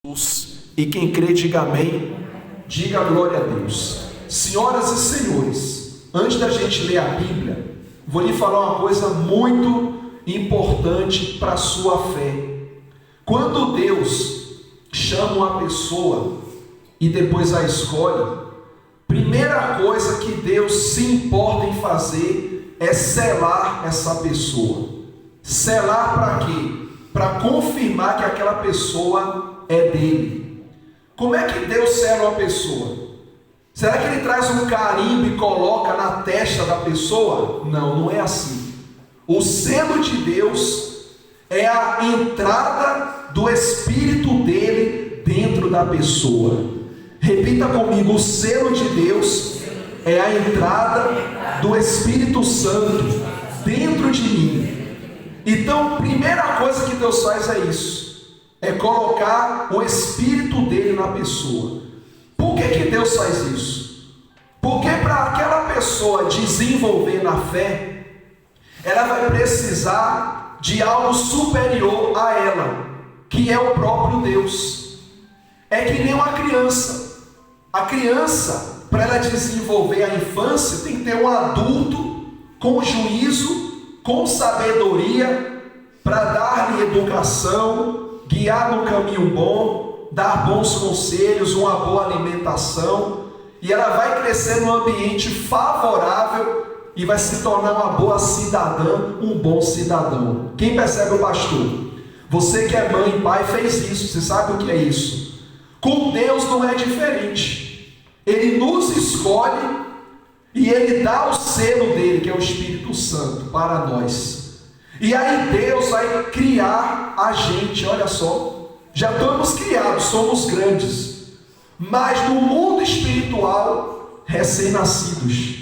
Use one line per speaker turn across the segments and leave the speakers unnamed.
E quem crê, diga amém, diga glória a Deus. Senhoras e senhores, antes da gente ler a Bíblia, vou lhe falar uma coisa muito importante para a sua fé. Quando Deus chama uma pessoa e depois a escolhe, primeira coisa que Deus se importa em fazer é selar essa pessoa. Selar para quê? Para confirmar que aquela pessoa é dele. Como é que Deus sela uma pessoa? Será que ele traz um carimbo e coloca na testa da pessoa? Não, não é assim. O selo de Deus é a entrada do Espírito dele dentro da pessoa. Repita comigo: o selo de Deus é a entrada do Espírito Santo dentro de mim. Então, primeira coisa que Deus faz é isso, é colocar o Espírito dele na pessoa. Por que Deus faz isso? Porque para aquela pessoa desenvolver na fé, ela vai precisar de algo superior a ela, que é o próprio Deus. É que nem uma criança. A criança, para ela desenvolver a infância, tem que ter um adulto com juízo, com sabedoria, para dar-lhe educação, guiar no caminho bom, dar bons conselhos, uma boa alimentação, e ela vai crescer num ambiente favorável e vai se tornar uma boa cidadã, um bom cidadão. Quem percebe o pastor? Você que é mãe e pai fez isso, você sabe o que é isso? Com Deus não é diferente. Ele nos escolhe e ele dá o selo dele, que é o Espírito Santo, para nós. E aí Deus vai criar a gente, olha só, já estamos criados, somos grandes, mas no mundo espiritual, recém-nascidos,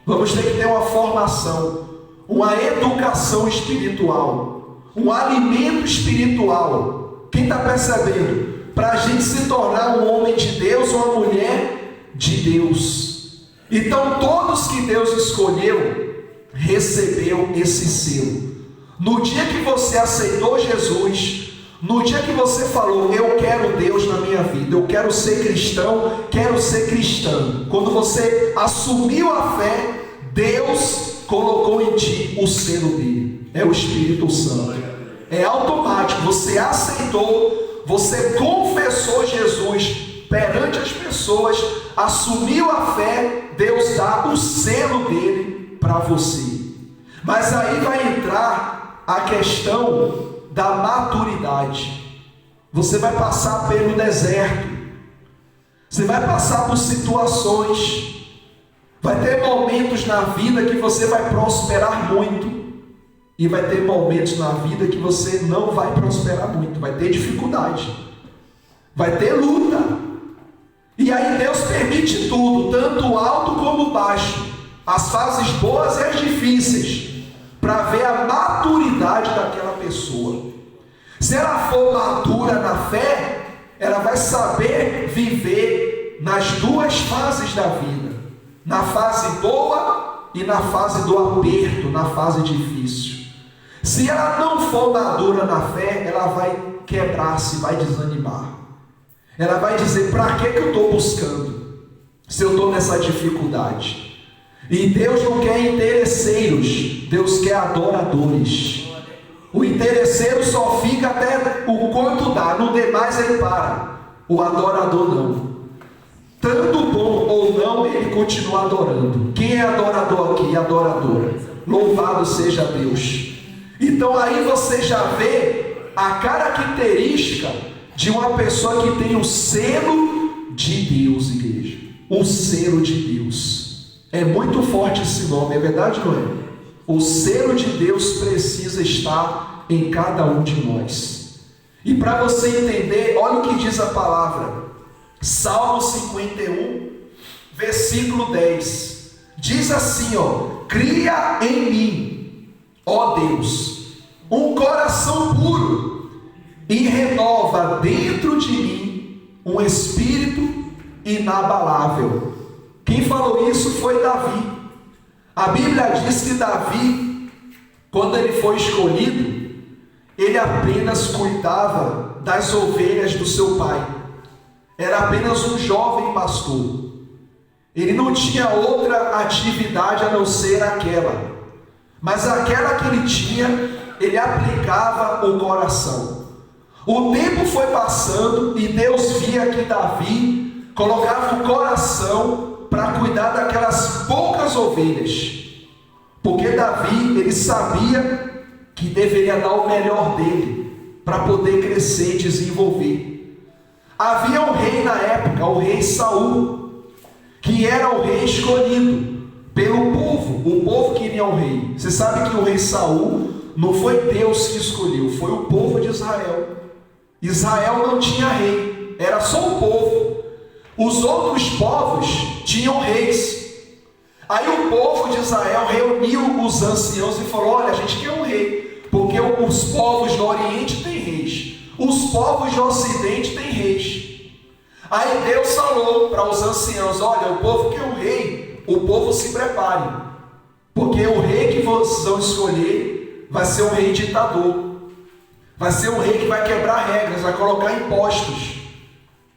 vamos ter que ter uma formação, uma educação espiritual, um alimento espiritual. Quem está percebendo? Para a gente se tornar um homem de Deus, uma mulher de Deus. Então todos que Deus escolheu, recebeu esse selo. No dia que você aceitou Jesus, no dia que você falou, eu quero Deus na minha vida, eu quero ser cristão, quero ser cristã, quando você assumiu a fé, Deus colocou em ti o selo dele, é o Espírito Santo. É automático, você aceitou, você confessou Jesus perante as pessoas, assumiu a fé, Deus dá o selo dele para você. Mas aí vai entrar a questão da maturidade. Você vai passar pelo deserto, você vai passar por situações, vai ter momentos na vida que você vai prosperar muito, e vai ter momentos na vida que você não vai prosperar muito, vai ter dificuldade, vai ter luta. E aí Deus permite tudo, tanto alto como baixo, as fases boas e as difíceis, para ver a maturidade daquela pessoa. Se ela for madura na fé, ela vai saber viver nas duas fases da vida, na fase boa e na fase do aperto, na fase difícil. Se ela não for madura na fé, ela vai quebrar-se, vai desanimar. Ela vai dizer, para que eu estou buscando, se eu estou nessa dificuldade? E Deus não quer interesseiros, Deus quer adoradores. O interesseiro só fica até o quanto dá, no demais ele para. O adorador não. Tanto bom ou não, ele continua adorando. Quem é adorador aqui? Adoradora. Louvado seja Deus. Então aí você já vê a característica de uma pessoa que tem o selo de Deus, igreja. O selo de Deus. É muito forte esse nome, é verdade ou não é? O selo de Deus precisa estar em cada um de nós. E para você entender, olha o que diz a palavra. Salmo 51, versículo 10. Diz assim, cria em mim, ó Deus, um coração puro, e renova dentro de mim um espírito inabalável. Quem falou isso foi Davi. A Bíblia diz que Davi, quando ele foi escolhido, ele apenas cuidava das ovelhas do seu pai. Era apenas um jovem pastor. Ele não tinha outra atividade a não ser aquela. Mas aquela que ele tinha, ele aplicava o coração. O tempo foi passando e Deus via que Davi colocava o coração para cuidar daquelas poucas ovelhas. Porque Davi, ele sabia que deveria dar o melhor dele para poder crescer e desenvolver. Havia um rei na época, o rei Saul, que era o rei escolhido pelo povo. O povo queria um rei. Você sabe que o rei Saul não foi Deus que escolheu, foi o povo de Israel. Israel não tinha rei, era só o povo. Os outros povos tinham reis. Aí o povo de Israel reuniu os anciãos e falou: olha, a gente quer um rei, porque os povos do Oriente têm reis, os povos do Ocidente têm reis. Aí Deus falou para os anciãos: olha, o povo quer um rei, o povo se prepare, porque o rei que vocês vão escolher vai ser um rei ditador, vai ser um rei que vai quebrar regras, vai colocar impostos,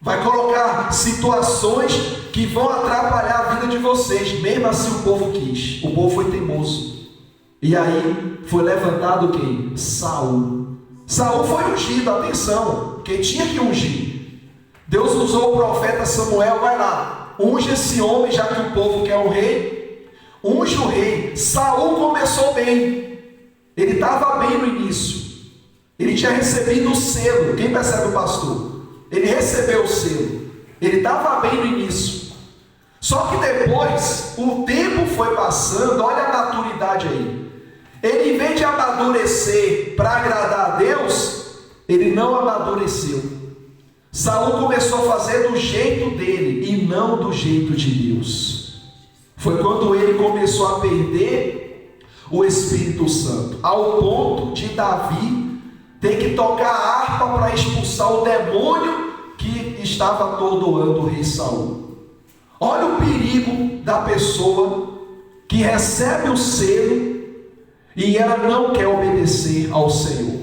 vai colocar situações que vão atrapalhar a vida de vocês. Mesmo assim o povo quis, o povo foi teimoso. E aí foi levantado quem? Saul. Saul foi ungido, atenção, quem tinha que ungir. Deus usou o profeta Samuel: vai lá, unge esse homem, já que o povo quer um rei, unge o rei. Saul começou bem, ele estava bem no início, ele tinha recebido o selo. Quem percebe o pastor? Ele recebeu o selo, ele estava bem no início. Só que depois, o tempo foi passando, olha a maturidade aí. Ele, em vez de amadurecer para agradar a Deus, ele não amadureceu. Saul começou a fazer do jeito dele e não do jeito de Deus. Foi quando ele começou a perder o Espírito Santo, ao ponto de Davi ter que tocar a harpa para expulsar o demônio que estava atordoando o rei Saul. Olha o perigo da pessoa que recebe o selo e ela não quer obedecer ao Senhor.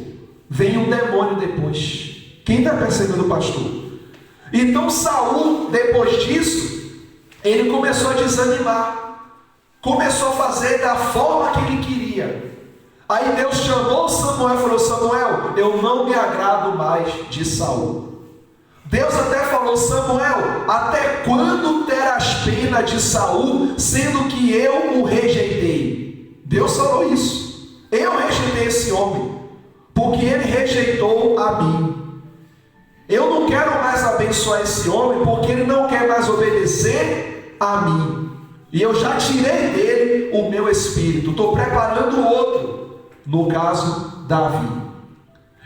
Vem um demônio depois. Quem está percebendo, pastor? Então Saul, depois disso, ele começou a desanimar, começou a fazer da forma que ele queria. Aí Deus chamou Samuel e falou: Samuel, eu não me agrado mais de Saul. Deus até falou: Samuel, até quando terás pena de Saul, sendo que eu o rejeitei? Deus falou isso. Eu rejeitei esse homem, porque ele rejeitou a mim. Eu não quero mais abençoar esse homem, porque ele não quer mais obedecer a mim. E eu já tirei dele o meu espírito, estou preparando outro, no caso, Davi.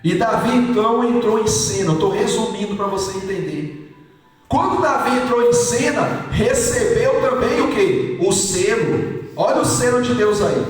E Davi então entrou em cena. Estou resumindo para você entender. Quando Davi entrou em cena, recebeu também o que? O selo. Olha o selo de Deus aí.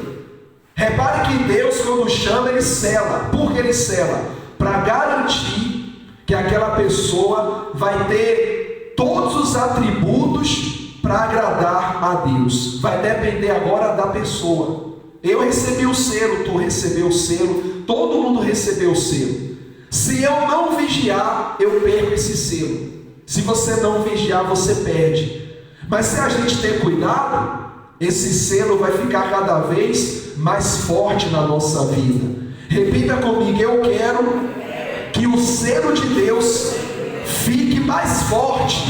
Repare que Deus, quando chama, ele sela. Por que ele sela? Para garantir que aquela pessoa vai ter todos os atributos para agradar a Deus. Vai depender agora da pessoa. Eu recebi o selo, tu recebeu o selo, todo mundo recebeu o selo. Se eu não vigiar, eu perco esse selo. Se você não vigiar, você perde. Mas se a gente ter cuidado, esse selo vai ficar cada vez mais forte na nossa vida. Repita comigo: eu quero que o selo de Deus fique mais forte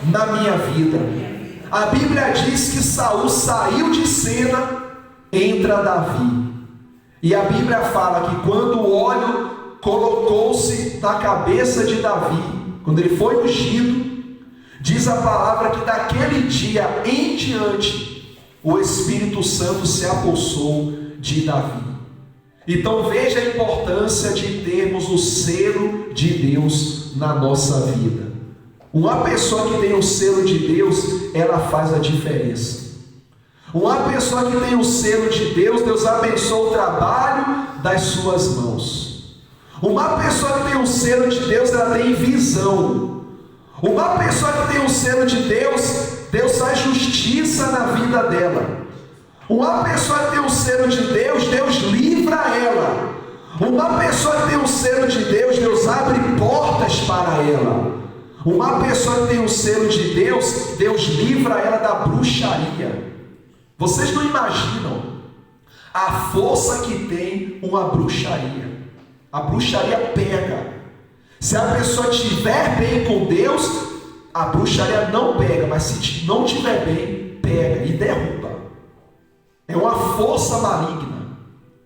na minha vida. A Bíblia diz que Saul saiu de cena, entra Davi. E a Bíblia fala que quando o óleo colocou-se na cabeça de Davi, quando ele foi ungido, diz a palavra que daquele dia em diante o Espírito Santo se apossou de Davi. Então veja a importância de termos o selo de Deus na nossa vida. Uma pessoa que tem o selo de Deus, ela faz a diferença. Uma pessoa que tem o selo de Deus, Deus abençoa o trabalho das suas mãos. Uma pessoa que tem o selo de Deus, ela tem visão. Uma pessoa que tem o selo de Deus, Deus faz justiça na vida dela. Uma pessoa que tem o selo de Deus, Deus livra ela. Uma pessoa que tem o selo de Deus, Deus abre portas para ela. Uma pessoa que tem o selo de Deus, Deus livra ela da bruxaria. Vocês não imaginam a força que tem uma bruxaria. A bruxaria pega. Se a pessoa estiver bem com Deus, a bruxaria não pega, mas se não estiver bem, pega e derruba. É uma força maligna.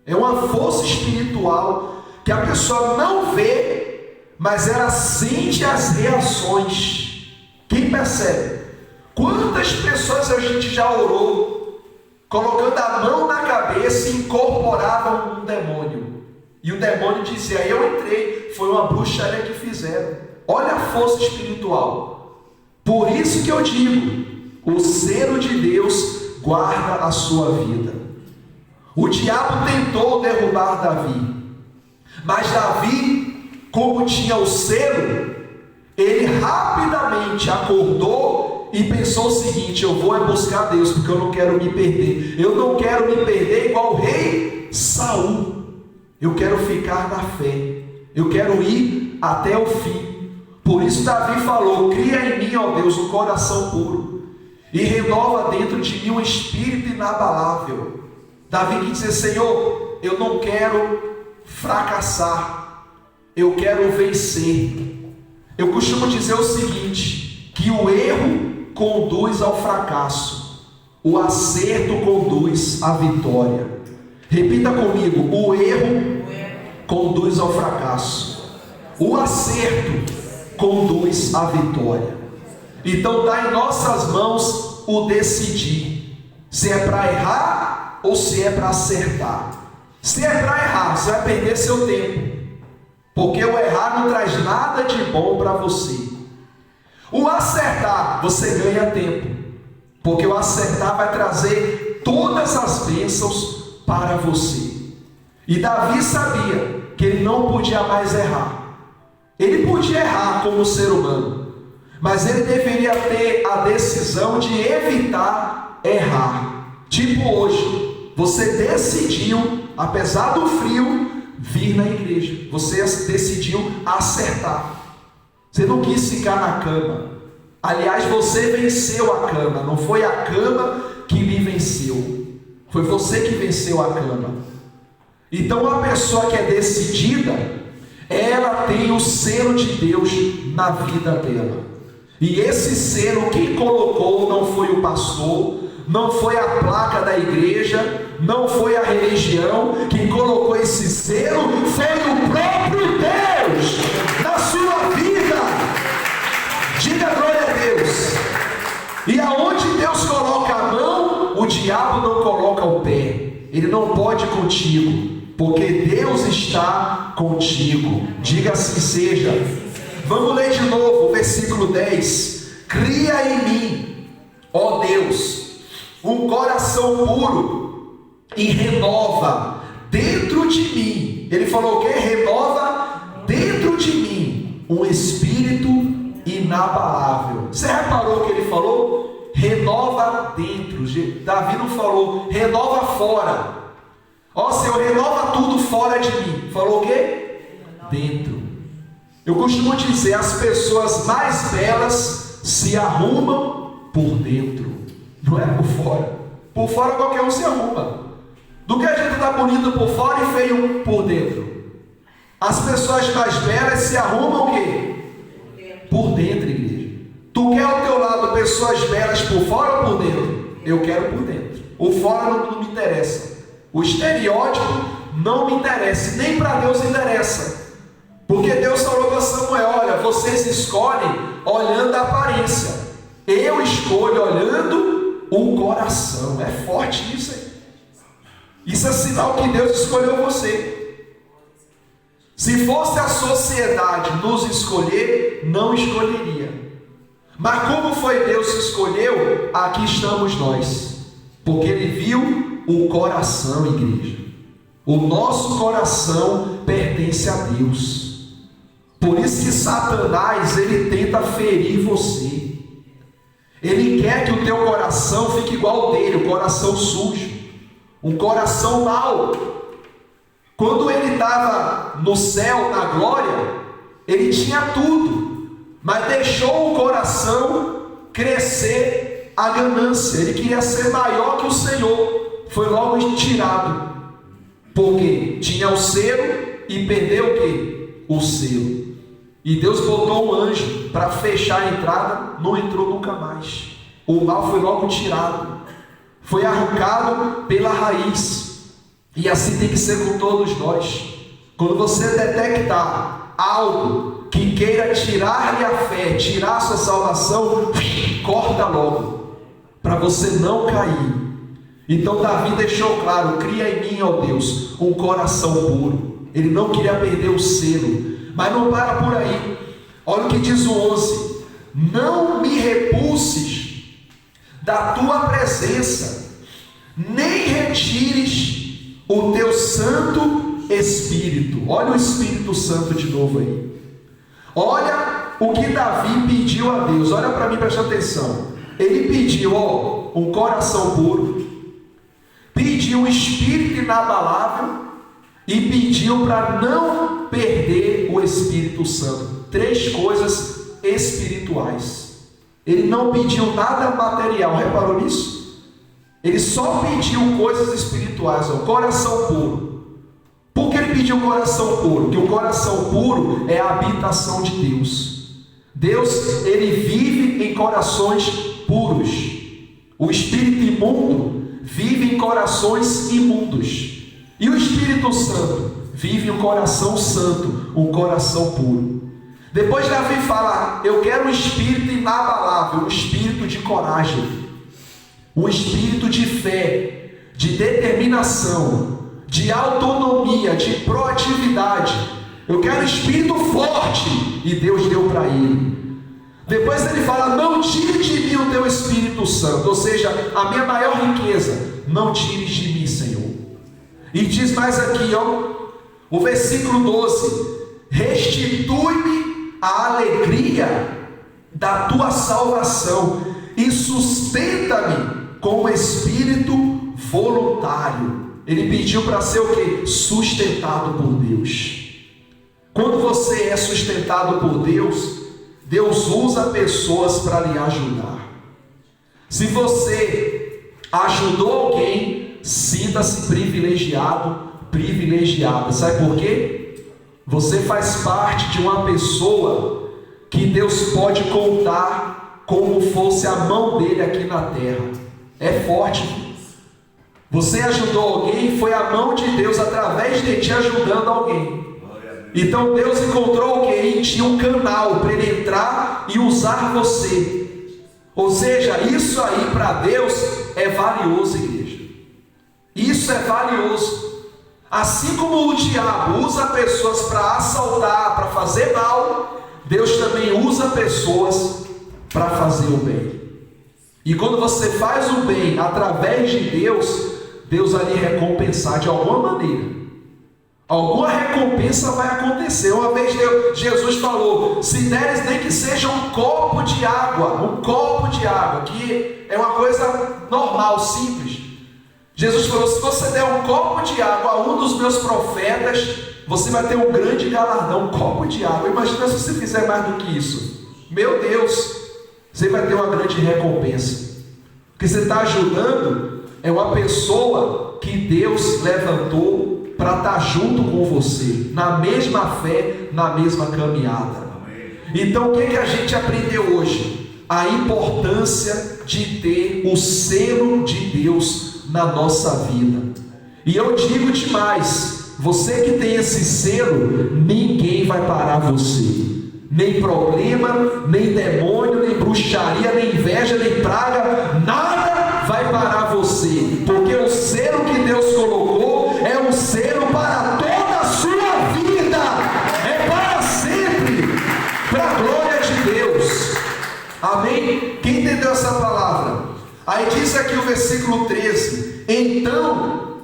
É uma força espiritual que a pessoa não vê, mas ela sente as reações. Quem percebe? Quantas pessoas a gente já orou, colocando a mão na cabeça e incorporavam um demônio. E o demônio dizia, eu entrei, foi uma bruxaria que fizeram. Olha a força espiritual. Por isso que eu digo, o selo de Deus guarda a sua vida. O diabo tentou derrubar Davi, mas Davi, como tinha o selo, ele rapidamente acordou e pensou o seguinte, eu vou buscar Deus, porque eu não quero me perder. Eu não quero me perder igual o rei Saul. Eu quero ficar na fé. Eu quero ir até o fim. Por isso Davi falou, cria em mim, ó Deus, um coração puro, e renova dentro de mim um espírito inabalável. Davi quis dizer, Senhor, eu não quero fracassar, eu quero vencer. Eu costumo dizer o seguinte, que o erro conduz ao fracasso, o acerto conduz à vitória. Repita comigo, o erro conduz ao fracasso, o acerto conduz à vitória. Então está em nossas mãos o decidir, se é para errar ou se é para acertar. Se é para errar, você vai perder seu tempo, porque o errar não traz nada de bom para você. O acertar, você ganha tempo, porque o acertar vai trazer todas as bênçãos para você. E Davi sabia que ele não podia mais errar. Ele podia errar como ser humano, mas ele deveria ter a decisão de evitar errar. Tipo hoje, você decidiu, apesar do frio, vir na igreja. Você decidiu acertar. Você não quis ficar na cama. Aliás, você venceu a cama. Não foi a cama que lhe venceu. Foi você que venceu a cama. Então, uma pessoa que é decidida, ela tem o selo de Deus na vida dela. E esse selo, quem colocou não foi o pastor, não foi a placa da igreja, não foi a religião. Quem colocou esse selo foi o próprio Deus na sua vida. Diga glória a Deus. E aonde Deus coloca a mão, o diabo não coloca o pé. Ele não pode contigo, porque Deus está contigo. Diga assim seja. Vamos ler de novo o versículo 10. Cria em mim, ó Deus, um coração puro e renova dentro de mim. Ele falou o quê? Renova dentro de mim um espírito inabalável. Você reparou que ele falou? Renova dentro. Davi não falou renova fora. Ó Senhor, renova tudo fora de mim. Falou o quê? Dentro. Eu costumo dizer, as pessoas mais belas se arrumam por dentro, não é por fora. Por fora qualquer um se arruma. Do que a gente está bonito por fora e feio por dentro. As pessoas mais belas se arrumam o quê? Por dentro, igreja. Tu quer ao teu lado pessoas belas por fora ou por dentro? Eu quero por dentro. O fora não me interessa. O estereótipo não me interessa, nem para Deus interessa. Porque Deus falou para Samuel, olha, vocês escolhem olhando a aparência. Eu escolho olhando o coração. É forte isso aí. Isso é sinal que Deus escolheu você. Se fosse a sociedade nos escolher, não escolheria. Mas como foi Deus que escolheu, aqui estamos nós. Porque Ele viu o coração, igreja. O nosso coração pertence a Deus. Por isso que Satanás, ele tenta ferir você. Ele quer que o teu coração fique igual ao dele, um coração sujo, um coração mau. Quando ele estava no céu, na glória, ele tinha tudo, mas deixou o coração crescer a ganância. Ele queria ser maior que o Senhor, foi logo tirado, porque tinha o selo e perdeu o quê? O selo. E Deus botou um anjo para fechar a entrada, não entrou nunca mais. O mal foi logo tirado, foi arrancado pela raiz. E assim tem que ser com todos nós. Quando você detectar algo que queira tirar-lhe a fé, tirar a sua salvação, corta logo, para você não cair. Então Davi deixou claro: cria em mim, ó Deus, um coração puro. Ele não queria perder o selo. Mas não para por aí. Olha o que diz o 11: não me repulses da tua presença, nem retires o teu Santo Espírito. Olha o Espírito Santo de novo aí. Olha o que Davi pediu a Deus. Olha para mim, presta atenção. Ele pediu um coração puro, pediu um espírito inabalável e pediu para não perder o Espírito Santo. 3 coisas espirituais. Ele não pediu nada material, reparou nisso? Ele só pediu coisas espirituais, coração puro. Por que ele pediu coração puro? Porque o coração puro é a habitação de Deus. Deus, ele vive em corações puros. O espírito imundo vive em corações imundos. E o Espírito Santo vive um coração santo, um coração puro. Depois Davi fala: eu quero um espírito inabalável, um espírito de coragem, um espírito de fé, de determinação, de autonomia, de proatividade. Eu quero um espírito forte, e Deus deu para ele. Depois ele fala: não tire de mim o teu Espírito Santo, ou seja, a minha maior riqueza, não tires de mim, Senhor. E diz mais aqui, o versículo 12: restitui-me a alegria da tua salvação e sustenta-me com o espírito voluntário. Ele pediu para ser o quê? Sustentado por Deus. Quando você é sustentado por Deus, Deus usa pessoas para lhe ajudar. Se você ajudou alguém, sinta-se privilegiado, privilegiada. Sabe por quê? Você faz parte de uma pessoa que Deus pode contar como fosse a mão dele aqui na terra. É forte. Você ajudou alguém, foi a mão de Deus através de ti ajudando alguém. Então Deus encontrou alguém, tinha um canal para ele entrar e usar você. Ou seja, isso aí para Deus é valioso, igreja. Isso é valioso. Assim como o diabo usa pessoas para assaltar, para fazer mal, Deus também usa pessoas para fazer o bem. E quando você faz o bem através de Deus, Deus vai lhe recompensar de alguma maneira. Alguma recompensa vai acontecer. Uma vez Jesus falou: se deres nem que seja um copo de água, que é uma coisa normal, simples. Jesus falou: se você der um copo de água a um dos meus profetas, você vai ter um grande galardão. Um copo de água. Imagina se você fizer mais do que isso. Meu Deus, você vai ter uma grande recompensa. Porque você está ajudando é uma pessoa que Deus levantou para estar junto com você, na mesma fé, na mesma caminhada. Então o que a gente aprendeu hoje? A importância de ter o selo de Deus na nossa vida. E eu digo demais, você que tem esse selo, ninguém vai parar você. Nem problema, nem demônio, nem bruxaria, nem inveja, nem praga, nada vai parar você. Porque o selo que Deus colocou é um selo para toda a sua vida. É para sempre, para a glória de Deus. Amém? Quem entendeu essa palavra? Aí diz aqui o versículo 13: então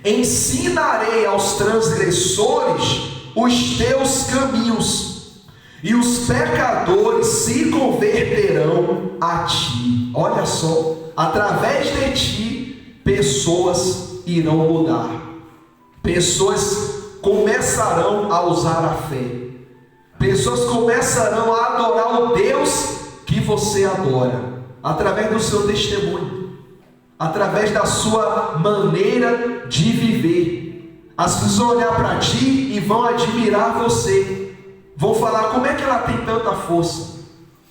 ensinarei aos transgressores os teus caminhos, e os pecadores se converterão a ti. Olha só, através de ti pessoas irão mudar, pessoas começarão a usar a fé. Pessoas começarão a adorar o Deus que você adora, através do seu testemunho, através da sua maneira de viver. As pessoas vão olhar para ti e vão admirar você, vão falar: como é que ela tem tanta força?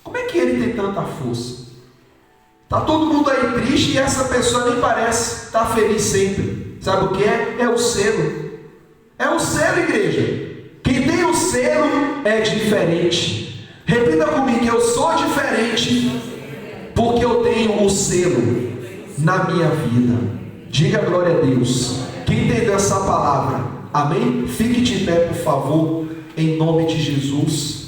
Como é que ele tem tanta força? Está todo mundo aí triste e essa pessoa nem parece estar feliz sempre. Sabe o que é? É o selo. É o selo, igreja. Quem tem o selo é diferente. Repita comigo: eu sou diferente porque eu tenho o selo na minha vida. Diga glória a Deus. Quem entendeu essa palavra? Amém? Fique de pé, por favor, em nome de Jesus.